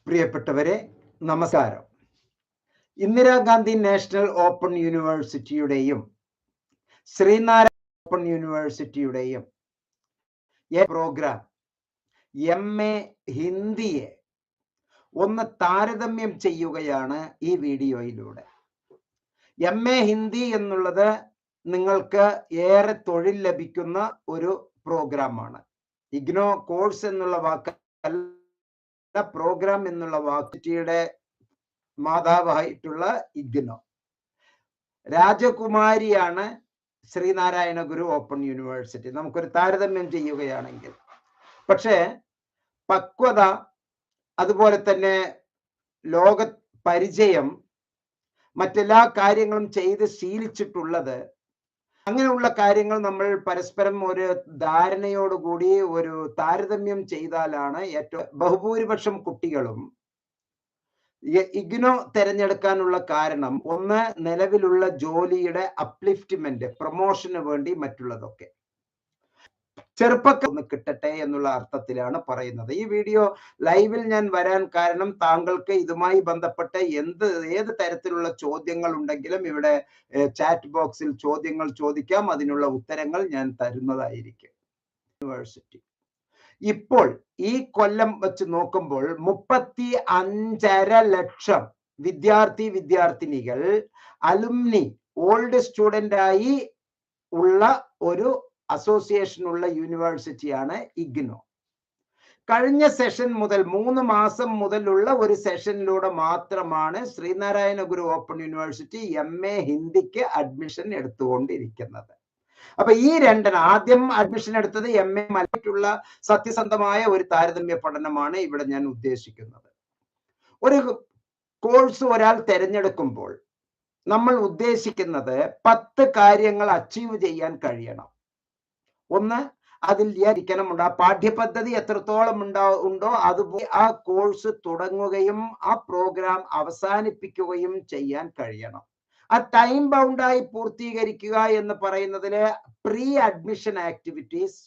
പ്രിയപ്പെട്ടവരെ, നമസ്കാരം. Indira Gandhi national open യൂണിവേഴ്സിറ്റിയുടെയും ശ്രീനാരായണ ഓപ്പൺ യൂണിവേഴ്സിറ്റിയുടെയും പ്രോഗ്രാം MA ഹിന്ദിയെ ഒന്ന് താരതമ്യം ചെയ്യുകയാണ് ഈ വീഡിയോയിലൂടെ. MA ഹിന്ദി എന്നുള്ളത് നിങ്ങൾക്ക് ഏറെ തൊഴിൽ ലഭിക്കുന്ന ഒരു പ്രോഗ്രാമാണ്. ഇഗ്നോ കോഴ്സ് എന്നുള്ള വാക്കല്ല, പ്രോഗ്രാം എന്നുള്ള വാക്കിറ്റിയുടെ മാതാവായിട്ടുള്ള ഇഗ്നോ രാജകുമാരിയാണ് ശ്രീനാരായണ ഗുരു ഓപ്പൺ യൂണിവേഴ്സിറ്റി. നമുക്കൊരു താരതമ്യം ചെയ്യുകയാണെങ്കിൽ, പക്ഷേ പക്വത, അതുപോലെ തന്നെ ലോക പരിചയം, മറ്റെല്ലാ കാര്യങ്ങളും ചെയ്ത് ശീലിച്ചിട്ടുള്ളത്, അങ്ങനെയുള്ള കാര്യങ്ങൾ നമ്മൾ പരസ്പരം ഒരു ധാരണയോടുകൂടി ഒരു താരതമ്യം ചെയ്താലാണ് ഏറ്റവും ബഹുഭൂരിപക്ഷം കുട്ടികളും ഇഗ്നോ തിരഞ്ഞെടുക്കാനുള്ള കാരണം, ഒന്ന് നിലവിലുള്ള ജോലിയുടെ അപ്ലിഫ്റ്റ്മെന്റ്, പ്രൊമോഷന് വേണ്ടി, മറ്റുള്ളതൊക്കെ ചെറുപ്പക്കാർ ഒന്ന് കിട്ടട്ടെ എന്നുള്ള അർത്ഥത്തിലാണ് പറയുന്നത്. ഈ വീഡിയോ ലൈവിൽ ഞാൻ വരാൻ കാരണം താങ്കൾക്ക് ഇതുമായി ബന്ധപ്പെട്ട് ഏത് തരത്തിലുള്ള ചോദ്യങ്ങൾ ഉണ്ടെങ്കിലും ഇവിടെ ചാറ്റ് ബോക്സിൽ ചോദ്യങ്ങൾ ചോദിക്കാം, അതിനുള്ള ഉത്തരങ്ങൾ ഞാൻ തരുന്നതായിരിക്കും. യൂണിവേഴ്സിറ്റി ഇപ്പോൾ ഈ കൊല്ലം വെച്ച് നോക്കുമ്പോൾ 35.5 ലക്ഷം വിദ്യാർത്ഥിനികൾ അലുമിനി, ഓൾഡ് സ്റ്റുഡന്റ് ആയി ഉള്ള ഒരു അസോസിയേഷൻ ഉള്ള യൂണിവേഴ്സിറ്റിയാണ് ഇഗ്നോ. കഴിഞ്ഞ സെഷൻ മുതൽ 3 മാസം മുതലുള്ള ഒരു സെഷനിലൂടെ മാത്രമാണ് Sreenarayana Guru open university MA ഹിന്ദിക്ക് admission എടുത്തുകൊണ്ടിരിക്കുന്നത്. അപ്പൊ ഈ ആദ്യം അഡ്മിഷൻ എടുത്തത് MA മലയാളത്തിലുള്ള സത്യസന്ധമായ ഒരു താരതമ്യ പഠനമാണ് ഇവിടെ ഞാൻ ഉദ്ദേശിക്കുന്നത്. ഒരു കോഴ്സ് ഒരാൾ തിരഞ്ഞെടുക്കുമ്പോൾ നമ്മൾ ഉദ്ദേശിക്കുന്നത് 10 കാര്യങ്ങൾ അച്ചീവ് ചെയ്യാൻ കഴിയണം. ഒന്ന്, അതിൽ ഇരിക്കണമുണ്ട്. ആ പാഠ്യപദ്ധതി എത്രത്തോളം ഉണ്ടോ അതുപോലെ ആ കോഴ്സ് തുടങ്ങുകയും ആ പ്രോഗ്രാം അവസാനിപ്പിക്കുകയും ചെയ്യാൻ കഴിയണം. ആ ടൈം ബൗണ്ടായി പൂർത്തീകരിക്കുക എന്ന് പറയുന്നതില് pre admission activities,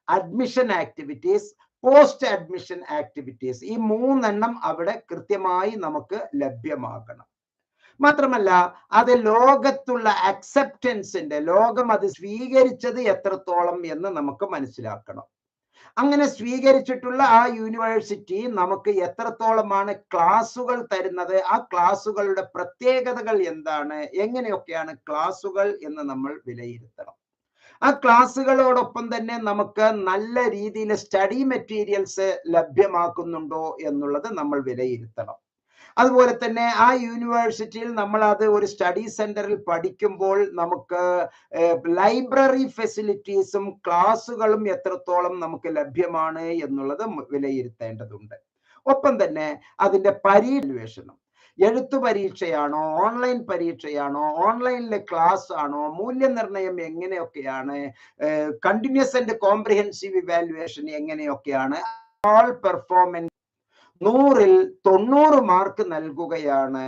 admission activities, post admission activities, ഈ 3 അവിടെ കൃത്യമായി നമുക്ക് ലഭ്യമാകണം. മാത്രമല്ല, അത് ലോകത്തുള്ള അക്സെപ്റ്റൻസിന്റെ, ലോകം അത് സ്വീകരിച്ചത് എത്രത്തോളം എന്ന് നമുക്ക് മനസ്സിലാക്കണം. അങ്ങനെ സ്വീകരിച്ചിട്ടുള്ള ആ യൂണിവേഴ്സിറ്റി നമുക്ക് എത്രത്തോളമാണ് ക്ലാസുകൾ തരുന്നത്, ആ ക്ലാസുകളുടെ പ്രത്യേകതകൾ എന്താണ്, എങ്ങനെയൊക്കെയാണ് ക്ലാസുകൾ എന്ന് നമ്മൾ വിലയിരുത്തണം. ആ ക്ലാസുകളോടൊപ്പം തന്നെ നമുക്ക് നല്ല രീതിയിൽ സ്റ്റഡി മെറ്റീരിയൽസ് ലഭ്യമാക്കുന്നുണ്ടോ എന്നുള്ളത് നമ്മൾ വിലയിരുത്തണം. അതുപോലെ തന്നെ ആ യൂണിവേഴ്സിറ്റിയിൽ നമ്മൾ അത് ഒരു സ്റ്റഡി സെന്ററിൽ പഠിക്കുമ്പോൾ നമുക്ക് ലൈബ്രറി ഫെസിലിറ്റീസും ക്ലാസുകളും എത്രത്തോളം നമുക്ക് ലഭ്യമാണ് എന്നുള്ളത് വിലയിരുത്തേണ്ടതുണ്ട്. ഒപ്പം തന്നെ അതിന്റെ പരീക്ഷണം, എഴുത്തു പരീക്ഷയാണോ, ഓൺലൈൻ പരീക്ഷയാണോ, ഓൺലൈനിലെ ക്ലാസ് ആണോ, മൂല്യനിർണ്ണയം എങ്ങനെയൊക്കെയാണ്, കണ്ടിന്യൂസ് ആൻഡ് കോംപ്രിഹെൻസീവ് ഇവാലുവേഷൻ എങ്ങനെയൊക്കെയാണ്, ഓൾ പെർഫോമൻസ് 100ൽ 90 മാർക്ക് നൽകുകയാണ്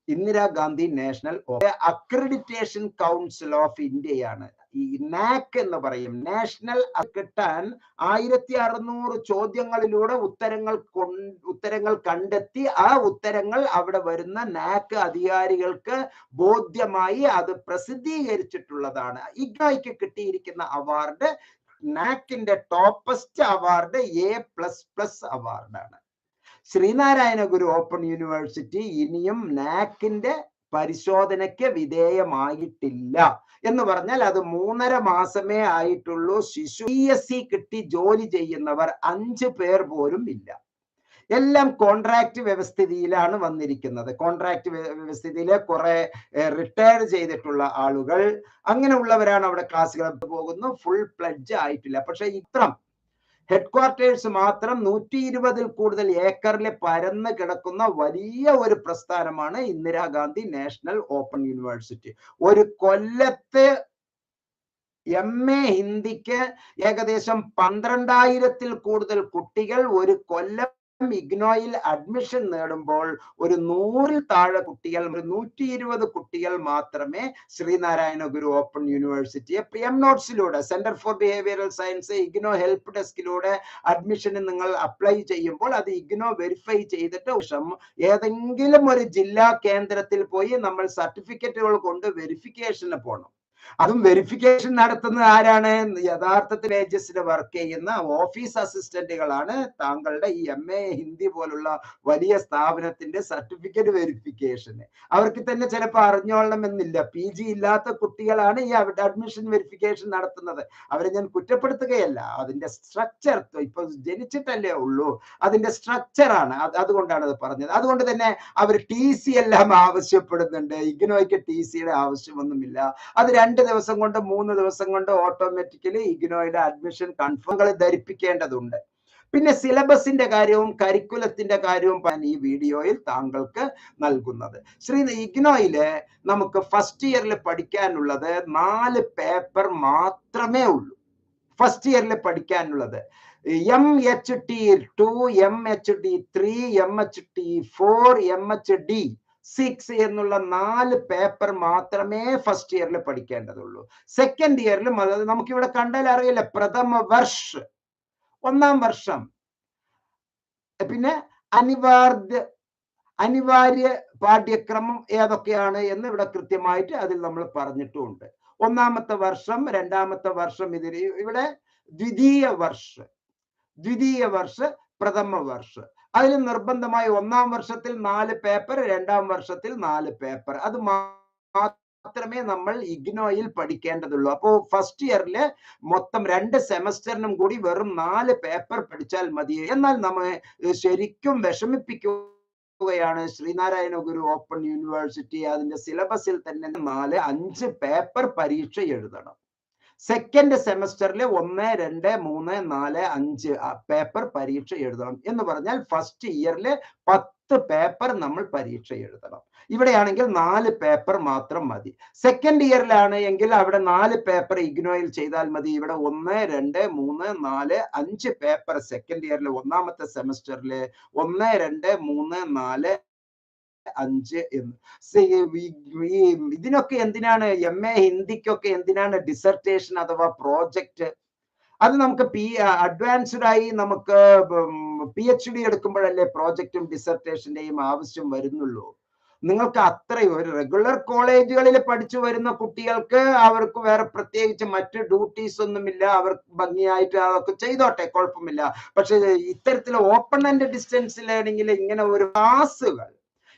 Indira Gandhi national accreditation council of ഇന്ത്യയാണ്. ഈ NAC എന്ന് പറയും, നാഷണൽ കിട്ടാൻ 1600 ചോദ്യങ്ങളിലൂടെ ഉത്തരങ്ങൾ കണ്ടെത്തി ആ ഉത്തരങ്ങൾ അവിടെ വരുന്ന NAC അധികാരികൾക്ക് ബോധ്യമായി അത് പ്രസിദ്ധീകരിച്ചിട്ടുള്ളതാണ്. ഇഗ്നോയ്ക്ക് കിട്ടിയിരിക്കുന്ന അവാർഡ് NACന്റെ ടോപ്പസ്റ്റ് അവാർഡ് A++ അവാർഡാണ്. ശ്രീനാരായണ ഗുരു ഓപ്പൺ യൂണിവേഴ്സിറ്റി ഇനിയും NACന്റെ പരിശോധനയ്ക്ക് വിധേയമായിട്ടില്ല. എന്ന് പറഞ്ഞാൽ അത് 3.5 മാസമേ ആയിട്ടുള്ളൂ. PSC കിട്ടി ജോലി ചെയ്യുന്നവർ 5 പേർ പോലും ഇല്ല. എല്ലാം കോൺട്രാക്ട് വ്യവസ്ഥിതിയിലാണ് വന്നിരിക്കുന്നത്. കോൺട്രാക്ട് വ്യവസ്ഥിതിയിലെ കുറെ റിട്ടയർ ചെയ്തിട്ടുള്ള ആളുകൾ, അങ്ങനെയുള്ളവരാണ് അവിടെ ക്ലാസ്സുകൾ പോകുന്നു. ഫുൾ പ്ലഡ്ജ് ആയിട്ടില്ല. പക്ഷെ ഇത്രം ഹെഡ്ക്വാർട്ടേഴ്സ് മാത്രം 120ൽ കൂടുതൽ ഏക്കറിൽ പരന്ന് കിടക്കുന്ന വലിയ ഒരു പ്രസ്ഥാനമാണ് ഇന്ദിരാഗാന്ധി നാഷണൽ ഓപ്പൺ യൂണിവേഴ്സിറ്റി. ഒരു കൊല്ലത്ത് MA ഹിന്ദിക്ക് ഏകദേശം 12,000-ൽ കൂടുതൽ കുട്ടികൾ ഒരു കൊല്ലം ഇഗ്നോയിൽ അഡ്മിഷൻ നേടുമ്പോൾ ഒരു 100-ൽ താഴെ കുട്ടികൾ, 120 കുട്ടികൾ മാത്രമേ ശ്രീനാരായണ ഗുരു ഓപ്പൺ യൂണിവേഴ്സിറ്റി PMNOTES-ലൂടെ, centre for behavioural science IGNOU help ഡെസ്കിലൂടെ അഡ്മിഷന് നിങ്ങൾ അപ്ലൈ ചെയ്യുമ്പോൾ അത് ഇഗ്നോ വെരിഫൈ ചെയ്തിട്ട് ഏതെങ്കിലും ഒരു ജില്ലാ കേന്ദ്രത്തിൽ പോയി നമ്മൾ സർട്ടിഫിക്കറ്റുകൾ കൊണ്ട് വെരിഫിക്കേഷന് പോകണം. അതും വെരിഫിക്കേഷൻ നടത്തുന്നത് ആരാണ്? യഥാർത്ഥത്തിൽ ഏജൻസിൽ വർക്ക് ചെയ്യുന്ന ഓഫീസ് അസിസ്റ്റന്റുകളാണ് താങ്കളുടെ ഈ MA ഹിന്ദി പോലുള്ള വലിയ സ്ഥാപനത്തിന്റെ സർട്ടിഫിക്കറ്റ് വെരിഫിക്കേഷന്. അവർക്ക് തന്നെ ചിലപ്പോൾ അറിഞ്ഞോളണമെന്നില്ല. PG ഇല്ലാത്ത കുട്ടികളാണ് ഈ അഡ്മിഷൻ വെരിഫിക്കേഷൻ നടത്തുന്നത്. അവരെ ഞാൻ കുറ്റപ്പെടുത്തുകയല്ല. അതിന്റെ സ്ട്രക്ചർ ഇപ്പൊ ജനിച്ചിട്ടല്ലേ ഉള്ളൂ, അതിന്റെ സ്ട്രക്ചറാണ്. അതുകൊണ്ടാണ് അത് പറഞ്ഞത്. അതുകൊണ്ട് തന്നെ അവർ TC എല്ലാം ആവശ്യപ്പെടുന്നുണ്ട്. ഇഗ്നോയ്ക്ക് TCയുടെ ആവശ്യമൊന്നുമില്ല. അത് 2 ദിവസം കൊണ്ട് 3 ദിവസം കൊണ്ട് ഓട്ടോമാറ്റിക്കലി ഇഗ്നോയുടെ അഡ്മിഷൻ കൺഫേം ധരിപ്പിക്കേണ്ടതുണ്ട്. പിന്നെ സിലബസിന്റെ കാര്യവും കരിക്കുലത്തിന്റെ കാര്യവും ഈ വീഡിയോയിൽ താങ്കൾക്ക് നൽകുന്നത്. ഇഗ്നോയില് നമുക്ക് ഫസ്റ്റ് ഇയറിൽ പഠിക്കാനുള്ളത് 4 പേപ്പർ മാത്രമേ ഉള്ളൂ. ഫസ്റ്റ് ഇയറിൽ പഠിക്കാനുള്ളത് MHT2, MHD3, MHT4, MHD6 എന്നുള്ള 4 പേപ്പർ മാത്രമേ ഫസ്റ്റ് ഇയറിൽ പഠിക്കേണ്ടതുള്ളൂ. സെക്കൻഡ് ഇയറിൽ നമുക്കിവിടെ കണ്ടാൽ അറിയില്ല, പ്രഥമ വർഷ, 1-ാം വർഷം. പിന്നെ അനിവാര്യ പാഠ്യക്രമം ഏതൊക്കെയാണ് എന്ന് ഇവിടെ കൃത്യമായിട്ട് അതിൽ നമ്മൾ പറഞ്ഞിട്ടുമുണ്ട്. 1-ാമത്തെ വർഷം, 2-ാമത്തെ വർഷം, ഇവിടെ ദ്വിതീയ വർഷ, പ്രഥമ വർഷ. അതിൽ നിർബന്ധമായി 1-ാം വർഷത്തിൽ 4 പേപ്പർ, 2-ാം വർഷത്തിൽ 4 പേപ്പർ. അത് മാത്രമേ നമ്മൾ ഇഗ്നോയിൽ പഠിക്കേണ്ടതുള്ളൂ. അപ്പോൾ ഫസ്റ്റ് ഇയറിലെ മൊത്തം 2 സെമസ്റ്ററിനും കൂടി വെറും 4 പേപ്പർ പഠിച്ചാൽ മതി. എന്നാൽ നമ്മെ ശരിക്കും വിഷമിപ്പിക്കുകയാണ് ശ്രീനാരായണ ഗുരു ഓപ്പൺ യൂണിവേഴ്സിറ്റി. അതിന്റെ സിലബസിൽ തന്നെ 4-5 പേപ്പർ പരീക്ഷ എഴുതണം. സെക്കൻഡ് സെമസ്റ്ററിൽ 1, 2, 3, 4, 5 പേപ്പർ പരീക്ഷ എഴുതണം. എന്ന് പറഞ്ഞാൽ ഫസ്റ്റ് ഇയറിൽ 10 പേപ്പർ നമ്മൾ പരീക്ഷ എഴുതണം. ഇവിടെയാണെങ്കിൽ 4 പേപ്പർ മാത്രം മതി. സെക്കൻഡ് ഇയറിലാണ് എങ്കിൽ അവിടെ 4 പേപ്പർ ഇഗ്നോയിൽ ചെയ്താൽ മതി. ഇവിടെ 1, 2, 3, 4, 5 പേപ്പർ സെക്കൻഡ് ഇയറിൽ, 1-ാമത്തെ സെമസ്റ്ററിൽ 1, 2, 3, 4, 5 എന്ന്. ഇതിനൊക്കെ എന്തിനാണ്, MA ഹിന്ദിക്കൊക്കെ എന്തിനാണ് ഡിസർട്ടേഷൻ അഥവാ പ്രോജക്റ്റ്? അത് നമുക്ക് അഡ്വാൻസ്ഡ് ആയി നമുക്ക് PhD എടുക്കുമ്പോഴല്ലേ പ്രോജക്റ്റും ഡിസർട്ടേഷന്റെയും ആവശ്യം വരുന്നുള്ളൂ. നിങ്ങൾക്ക് അത്രയും ഒരു റെഗുലർ കോളേജുകളിൽ പഠിച്ചു വരുന്ന കുട്ടികൾക്ക് അവർക്ക് വേറെ പ്രത്യേകിച്ച് മറ്റ് ഡ്യൂട്ടീസ് ഒന്നുമില്ല. അവർക്ക് ഭംഗിയായിട്ട് അതൊക്കെ ചെയ്തോട്ടെ, കുഴപ്പമില്ല. പക്ഷെ ഇത്തരത്തിൽ ഓപ്പൺ ആൻഡ് ഡിസ്റ്റൻസ് ലേണിംഗിൽ ഇങ്ങനെ ഒരു ക്ലാസ്സുകൾ,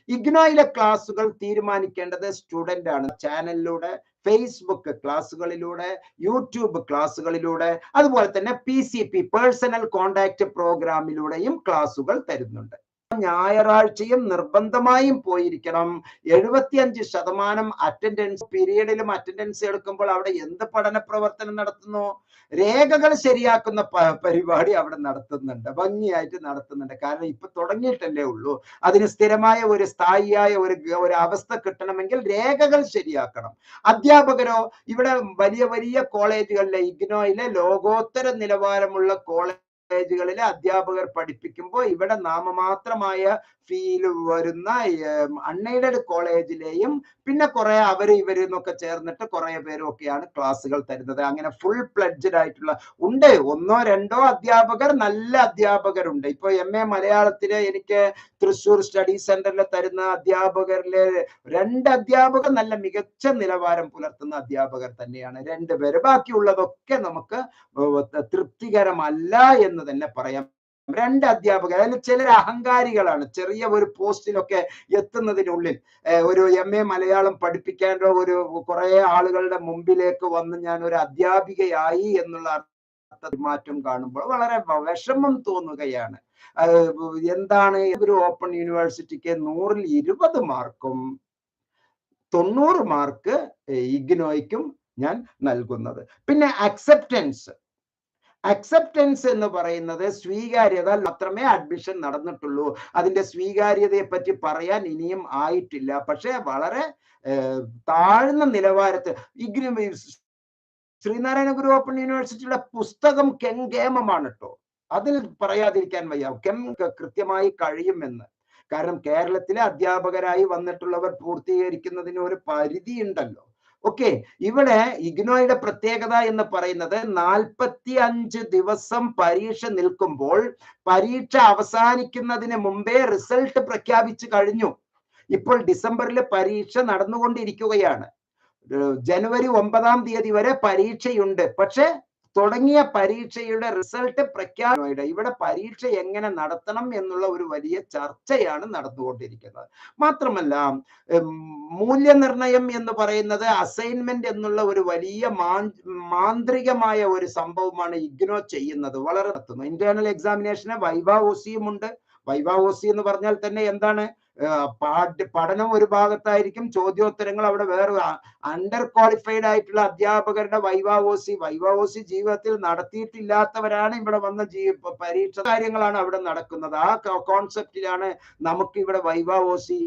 ഇഗ്നോയിലെ ക്ലാസ്സുകൾ തീരുമാനിക്കേണ്ടത് സ്റ്റുഡന്റ് ആണ്. ചാനലിലൂടെ, ഫേസ്ബുക്ക് ക്ലാസ്സുകളിലൂടെ, യൂട്യൂബ് ക്ലാസ്സുകളിലൂടെ, അതുപോലെ തന്നെ PCP പേഴ്സണൽ കോണ്ടാക്ട് പ്രോഗ്രാമിലൂടെയും ക്ലാസ്സുകൾ തരുന്നുണ്ട്. ഞായറാഴ്ചയും നിർബന്ധമായും പോയിരിക്കണം. 75% അറ്റൻഡൻസ്, പീരീഡിലും അറ്റൻഡൻസ് എടുക്കുമ്പോൾ അവിടെ എന്ത് പഠന പ്രവർത്തനം നടത്തുന്നു? രേഖകൾ ശരിയാക്കുന്ന പരിപാടി അവിടെ നടത്തുന്നുണ്ട്, ഭംഗിയായിട്ട് നടത്തുന്നുണ്ട്. കാരണം ഇപ്പൊ തുടങ്ങിയിട്ടല്ലേ ഉള്ളൂ. അതിന് സ്ഥിരമായ ഒരു സ്ഥായിയായ ഒരു അവസ്ഥ കിട്ടണമെങ്കിൽ രേഖകൾ ശരിയാക്കണം. അധ്യാപകരോ, ഇവിടെ വലിയ കോളേജുകളിലെ ഇഗ്നോയിലെ ലോകോത്തര നിലവാരമുള്ള കോളേജുകളിലെ അധ്യാപകർ പഠിപ്പിക്കുമ്പോൾ ഇവിടെ നാമമാത്രമായ ഫീൽ വരുന്ന അൺഎയ്ഡഡ് കോളേജിലെയും പിന്നെ കുറെ ഇവരെന്നൊക്കെ ചേർന്നിട്ട് കുറെ പേരൊക്കെയാണ് ക്ലാസ്സുകൾ തരുന്നത്. അങ്ങനെ ഫുൾ പ്ലഡ്ജഡ് ആയിട്ടുള്ള ഉണ്ട്. 1, 2 അധ്യാപകർ, നല്ല അധ്യാപകരുണ്ട്. ഇപ്പൊ MA മലയാളത്തില് എനിക്ക് തൃശ്ശൂർ സ്റ്റഡി സെന്ററിൽ തരുന്ന അധ്യാപകരില് 2 അധ്യാപകർ നല്ല മികച്ച നിലവാരം പുലർത്തുന്ന അധ്യാപകർ തന്നെയാണ്, 2 പേര്. ബാക്കിയുള്ളതൊക്കെ നമുക്ക് തൃപ്തികരമല്ല എന്ന് തന്നെ പറയാം. 2 അധ്യാപകർ, അതിൽ ചിലർ അഹങ്കാരികളാണ്. ചെറിയ ഒരു പോസ്റ്റിലൊക്കെ എത്തുന്നതിനുള്ളിൽ ഒരു MA മലയാളം പഠിപ്പിക്കാനോ ഒരു കുറെ ആളുകളുടെ മുമ്പിലേക്ക് വന്ന് ഞാൻ ഒരു അധ്യാപികയായി എന്നുള്ള മാറ്റം കാണുമ്പോൾ വളരെ വിഷമം തോന്നുകയാണ്. എന്താണ് ഒരു ഓപ്പൺ യൂണിവേഴ്സിറ്റിക്ക് 100-ൽ 20 മാർക്കും 90 മാർക്ക് ഇഗ്നോയ്ക്കും ഞാൻ നൽകുന്നത്. പിന്നെ അക്സെപ്റ്റൻസ് എന്ന് പറയുന്നത് സ്വീകാര്യത മാത്രമേ അഡ്മിഷൻ നടന്നിട്ടുള്ളൂ. അതിന്റെ സ്വീകാര്യതയെ പറ്റി പറയാൻ ഇനിയും ആയിട്ടില്ല. പക്ഷെ വളരെ താഴ്ന്ന നിലവാരത്തിൽ ശ്രീനാരായണ ഗുരു ഓപ്പൺ യൂണിവേഴ്സിറ്റിയുടെ പുസ്തകം കെങ്കേമമാണ് കേട്ടോ. അതിൽ പറയാതിരിക്കാൻ വയ്യ. കൃത്യമായി കഴിയുമെന്ന്. കാരണം കേരളത്തിലെ അധ്യാപകരായി വന്നിട്ടുള്ളവർ പൂർത്തീകരിക്കുന്നതിന് ഒരു പരിധി ഉണ്ടല്ലോ. ഓക്കെ, ഇവിടെ ഇഗ്നോയുടെ പ്രത്യേകത എന്ന് പറയുന്നത് 45 ദിവസം പരീക്ഷ നിൽക്കുമ്പോൾ പരീക്ഷ അവസാനിക്കുന്നതിന് മുമ്പേ റിസൾട്ട് പ്രഖ്യാപിച്ചു കഴിഞ്ഞു. ഇപ്പോൾ ഡിസംബറിൽ പരീക്ഷ നടന്നുകൊണ്ടിരിക്കുകയാണ്. ജനുവരി 9-ാം തീയതി വരെ പരീക്ഷയുണ്ട്. പക്ഷെ തുടങ്ങിയ പരീക്ഷയുടെ റിസൾട്ട് പ്രഖ്യാപന ഇവിടെ പരീക്ഷ എങ്ങനെ നടത്തണം എന്നുള്ള ഒരു വലിയ ചർച്ചയാണ് നടന്നുകൊണ്ടിരിക്കുന്നത്. മാത്രമല്ല, മൂല്യനിർണയം എന്ന് പറയുന്നത് അസൈൻമെന്റ് എന്നുള്ള ഒരു വലിയ മാന്ത്രികമായ ഒരു സംഭവമാണ് ഇഗ്നോ ചെയ്യുന്നത്. വളരെ നടത്തുന്നു. ഇന്റേണൽ എക്സാമിനേഷന് വൈവ ഒസിയും ഉണ്ട്. വൈവ ഒസി എന്ന് പറഞ്ഞാൽ തന്നെ എന്താണ്? പഠനം ഒരു ഭാഗത്തായിരിക്കും, ചോദ്യോത്തരങ്ങൾ അവിടെ വേറെ. അണ്ടർ ക്വാളിഫൈഡ് ആയിട്ടുള്ള അധ്യാപകരുടെ വൈവ ഒസി ജീവിതത്തിൽ നടത്തിയിട്ടില്ലാത്തവരാണ് ഇവിടെ വന്ന പരീക്ഷ കാര്യങ്ങളാണ് അവിടെ നടക്കുന്നത്. ആ കോൺസെപ്റ്റിലാണ് നമുക്ക് ഇവിടെ വൈവ ഒസി,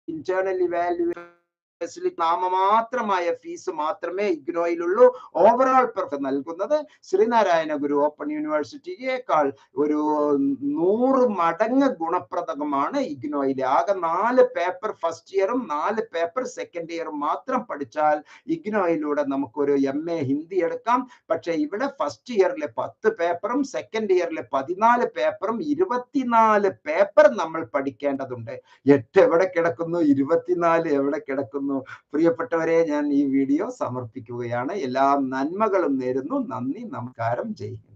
ഇന്റേണൽ ഇവാലുവേഷൻ നാമമാത്രമായ ഫീസ് മാത്രമേ ഇഗ്നോയിലുള്ളൂ. ഓവറോൾ നൽകുന്നത് ശ്രീനാരായണ ഗുരു ഓപ്പൺ യൂണിവേഴ്സിറ്റിയേക്കാൾ ഒരു 100 മടങ്ങ് ഗുണപ്രദമാണ് ഇഗ്നോയിലെ. ആകെ 4 പേപ്പർ ഫസ്റ്റ് ഇയറും 4 പേപ്പർ സെക്കൻഡ് ഇയറും മാത്രം പഠിച്ചാൽ ഇഗ്നോയിലൂടെ നമുക്കൊരു MA ഹിന്ദി എടുക്കാം. പക്ഷെ ഇവിടെ ഫസ്റ്റ് ഇയറിലെ 10 പേപ്പറും സെക്കൻഡ് ഇയറിലെ 14 പേപ്പറും 24 പേപ്പർ നമ്മൾ പഠിക്കേണ്ടതുണ്ട്. 8 എവിടെ കിടക്കുന്നു? 24 എവിടെ കിടക്കുന്നു? പ്രിയപ്പെട്ടവരെ, ഞാൻ ഈ വീഡിയോ സമർപ്പിക്കുകയാണ്. എല്ലാ നന്മകളും നേരുന്നു. നന്ദി, നമസ്കാരം, ജയ് ഹിന്ദ്.